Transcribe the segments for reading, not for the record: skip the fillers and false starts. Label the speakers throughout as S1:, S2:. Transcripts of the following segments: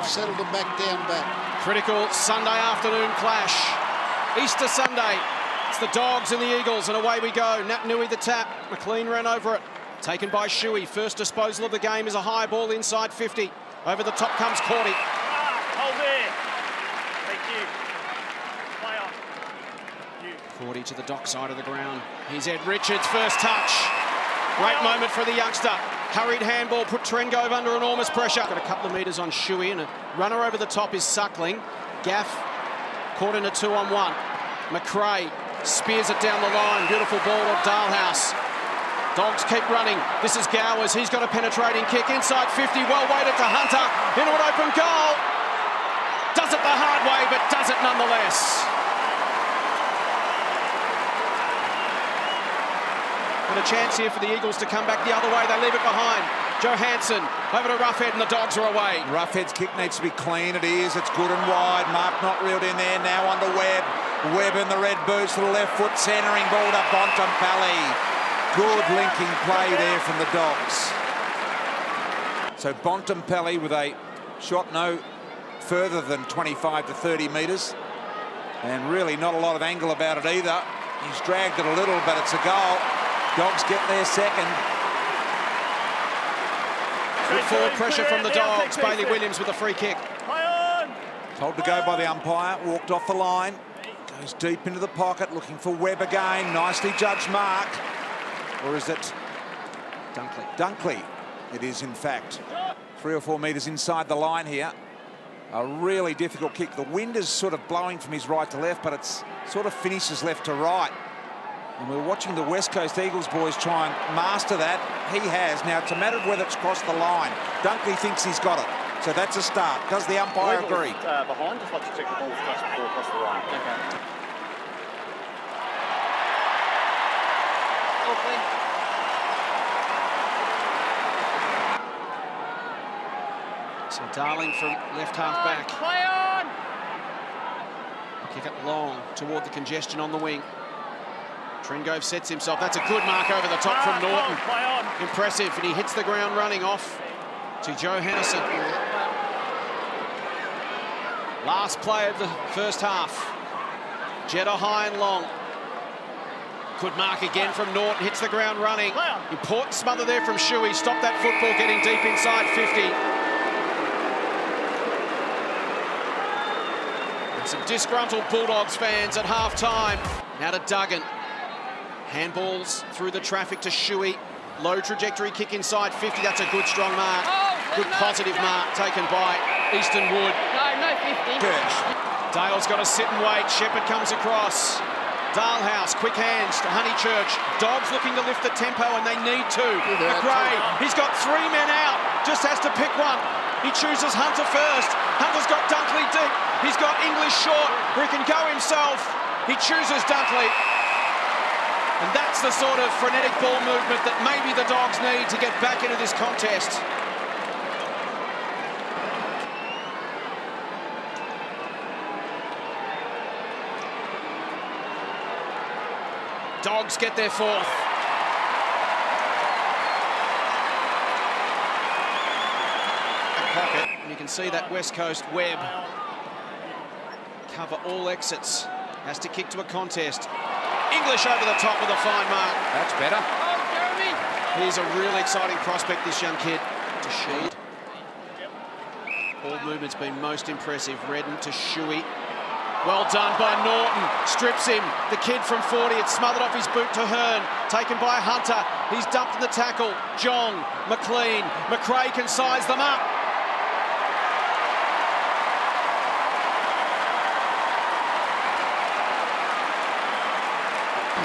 S1: they've settled them back.
S2: Critical Sunday afternoon clash. Easter Sunday. It's the Dogs and the Eagles, and away we go. Nat Nui the tap. McLean ran over it. Taken by Shuey. First disposal of the game is a high ball inside 50. Over the top comes Cordy.
S3: Hold there. Thank you. Play on.
S2: Cordy to the dock side of the ground. Here's Ed Richards' first touch. Great moment for the youngster. Hurried handball, put Trengove under enormous pressure. Got a couple of metres on Shuey, and a runner over the top is Suckling. Gaff caught in a 2-on-1. McRae spears it down the line. Beautiful ball of Dalhouse. Dogs keep running. This is Gowers. He's got a penetrating kick inside 50. Well weighted to Hunter. Into an open goal. Does it the hard way, but does it nonetheless. Got a chance here for the Eagles to come back the other way. They leave it behind. Johansson over to Roughhead, and the Dogs are away.
S4: Roughhead's kick needs to be clean. It is. It's good and wide. Mark not reeled in there. Now under Webb. Webb in the red boots to the left foot. Centering ball to Bontempelli. Good linking play there from the Dogs. So Bontempelli with a shot no further than 25 to 30 metres. And really not a lot of angle about it either. He's dragged it a little, but it's a goal. Dogs get their second.
S2: Good forward pressure from the Dogs. Bailey Williams with a free kick.
S4: Told to go by the umpire. Walked off the line. Goes deep into the pocket, looking for Webb again. Nicely judged mark. Or is it
S2: Dunkley?
S4: Dunkley. It is, in fact. 3 or 4 metres inside the line here. A really difficult kick. The wind is sort of blowing from his right to left, but it's sort of finishes left to right. And we're watching the West Coast Eagles boys try and master that. He has. Now, it's a matter of whether it's crossed the line. Dunkley thinks he's got it. So that's a start. Does the umpire agree?
S3: Behind, just like to check the ball first before across the line. Okay.
S2: So Darling from left half back.
S3: Play on!
S2: Kick it long toward the congestion on the wing. Trengove sets himself. That's a good mark over the top from Norton.
S3: Play on.
S2: Impressive, and he hits the ground running off to Johansson. Last play of the first half. Jeddah high and long. Good mark again from Norton. Hits the ground running. Important smother there from Shuey. Stop that football getting deep inside 50. And some disgruntled Bulldogs fans at half-time. Now to Duggan. Handballs through the traffic to Shuey. Low trajectory kick inside 50. That's a good, strong mark. Good, positive mark taken by Easton Wood.
S3: No 50.
S2: Dale's got to sit and wait. Shepherd comes across. Dalhouse, quick hands to Honeychurch. Dogs looking to lift the tempo, and they need to. McRae, he's got 3 men out. Just has to pick one. He chooses Hunter first. Hunter's got Dunkley deep. He's got English short, where he can go himself. He chooses Dunkley. And that's the sort of frenetic ball movement that maybe the Dogs need to get back into this contest. Dogs get their 4th. Pocket, and you can see that West Coast Webb cover all exits. Has to kick to a contest. English over the top with a fine mark.
S4: That's better.
S2: He's a really exciting prospect, this young kid. To Sheed. Ball movement's been most impressive. Redden to Shuey. Well done by Norton. Strips him. The kid from 40. It's smothered off his boot to Hearn. Taken by Hunter. He's dumped in the tackle. Jong, McLean. McRae can size them up.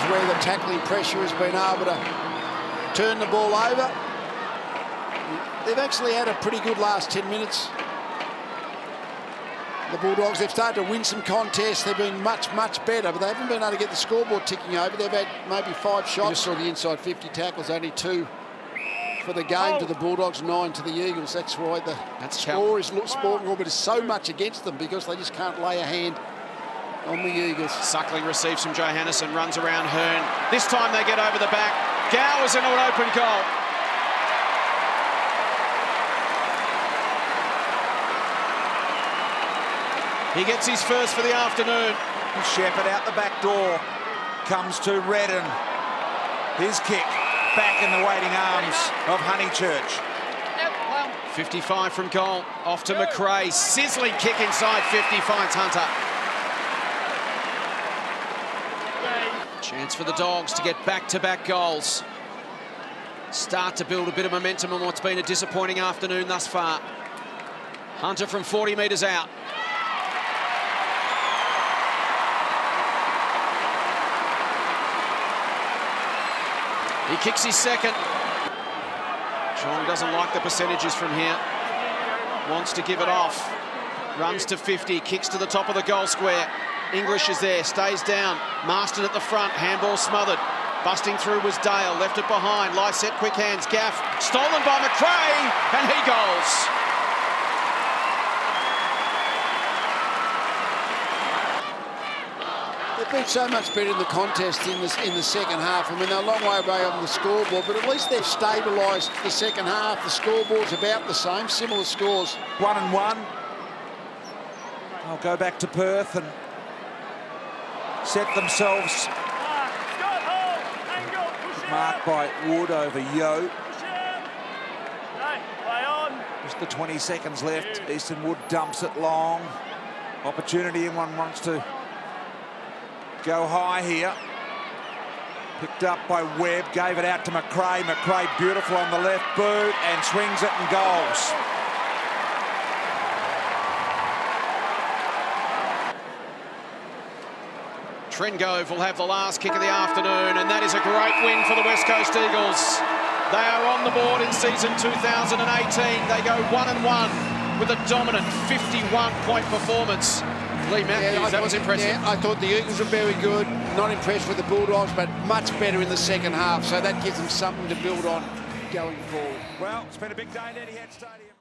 S1: Where the tackling pressure has been able to turn the ball over. They've actually had a pretty good last 10 minutes. The Bulldogs, they've started to win some contests. They've been much, much better, but they haven't been able to get the scoreboard ticking over. They've had maybe 5 shots. You just saw the inside 50 tackles, only 2 for the game to the Bulldogs, 9 to the Eagles. That's why the score is sporting, but it's so much against them because they just can't lay a hand on the Eagles.
S2: Suckling receives from Johansson, runs around Hearn. This time they get over the back. Gowers into an open goal. He gets his first for the afternoon.
S4: Shepherd out the back door. Comes to Redden. His kick back in the waiting arms of Honeychurch.
S2: 55 from goal. Off to McRae. Sizzling kick inside 50. Finds Hunter. Chance for the Dogs to get back-to-back goals. Start to build a bit of momentum on what's been a disappointing afternoon thus far. Hunter from 40 metres out. He kicks his second. Chong doesn't like the percentages from here. Wants to give it off. Runs to 50, kicks to the top of the goal square. English is there, stays down. Marston at the front, handball smothered. Busting through was Dale, left it behind. Lysette, quick hands, Gaff. Stolen by McRae, and he goals.
S1: They've been so much better in the contest in the second half. I mean, they're a long way away on the scoreboard, but at least they've stabilised the second half. The scoreboard's about the same, similar scores.
S4: 1-1. I'll go back to Perth and set themselves. Marked by Wood over Yo. Just the 20 seconds left. Easton Wood dumps it long. Opportunity, and one wants to go high here. Picked up by Webb, gave it out to McRae. McRae beautiful on the left boot and swings it and goals.
S2: Trengove will have the last kick of the afternoon, and that is a great win for the West Coast Eagles. They are on the board in season 2018. They go 1-1 with a dominant 51-point performance. Lee Matthews, that was impressive.
S1: Yeah, I thought the Eagles were very good. Not impressed with the Bulldogs, but much better in the second half. So that gives them something to build on going forward.
S4: Well, it's been a big day at Etihad Stadium.